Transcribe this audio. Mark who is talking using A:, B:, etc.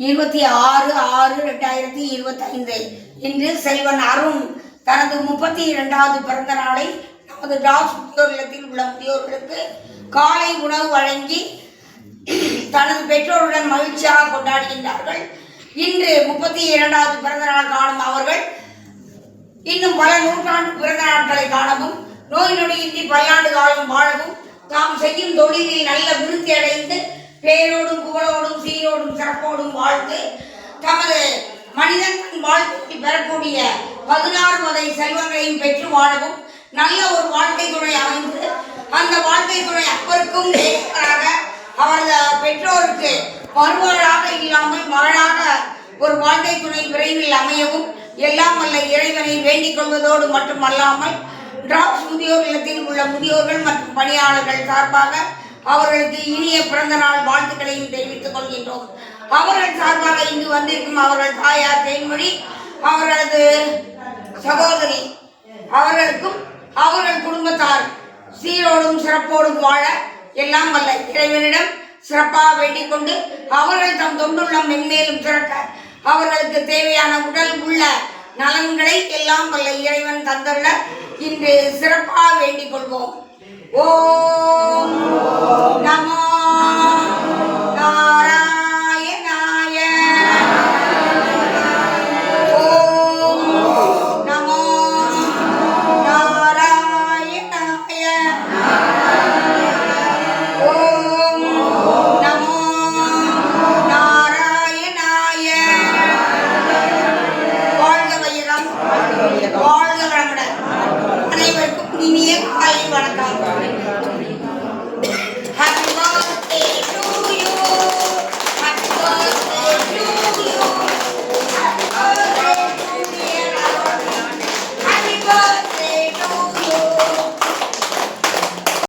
A: 26/6/2025 இன்று செல்வன் அருண் தனது 32வது பிறந்த நாளை நமது டாக்ஸ் முதியோர் இல்லத்தில் உள்ள முதியோர்களுக்கு காலை உணவு வழங்கி தனது பெற்றோருடன் மகிழ்ச்சியாக கொண்டாடுகின்றார்கள். இன்று 32வது பிறந்த நாள் காணும் அவர்கள் இன்னும் பல நூற்றாண்டு பிறந்த நாட்களை காணவும், நோய் நொடியின்றி பல்லாண்டு காலம் வாழவும், தாம் செய்யும் தொழிலில் நல்ல விருத்தி அடைந்து பேரோடும் புகழோடும் சீரோடும் சிறப்போடும் வாழ்ந்து தமது மனிதன் வாழ்க்கையில் பெறக்கூடிய 16 வகை செல்வங்களையும் பெற்று வாழவும், நல்ல ஒரு வாழ்க்கை துணை அமைந்து அந்த வாழ்க்கை துணை அப்பருக்கும் நேராக அவரது பெற்றோருக்கு மறுவாழாக இல்லாமல் மகளாக ஒரு வாழ்க்கை துணை விரைவில் அமையவும் எல்லாம் வல்ல இறைவனை வேண்டிக் கொள்வதோடு மட்டுமல்லாமல் டாக்ஸ் முதியோர் இல்லத்தில் உள்ள முதியோர்கள் மற்றும் பணியாளர்கள் சார்பாக அவர்களுக்கு இனிய பிறந்த நாள் வாழ்த்துக்களையும் தெரிவித்துக் கொள்கின்றோம். அவர்கள் சார்பாக இங்கு வந்திருக்கும் அவர்கள் தாயார் தேன்மொழி, அவர்களது சகோதரி அவர்களுக்கும் அவர்கள் குடும்பத்தார் சீரோடும் சிறப்போடும் வாழ எல்லாம் வல்ல இறைவனிடம் சிறப்பாக வேண்டிக் கொண்டு அவர்கள் தம் தொண்டுள்ளம் மென்மேலும் சிறக்க அவர்களுக்கு தேவையான உடல் உள்ள நலன்களை எல்லாம் வல்ல இறைவன் தந்துள்ள இன்று சிறப்பாக வேண்டிக் கொள்வோம். ஓம் நமோ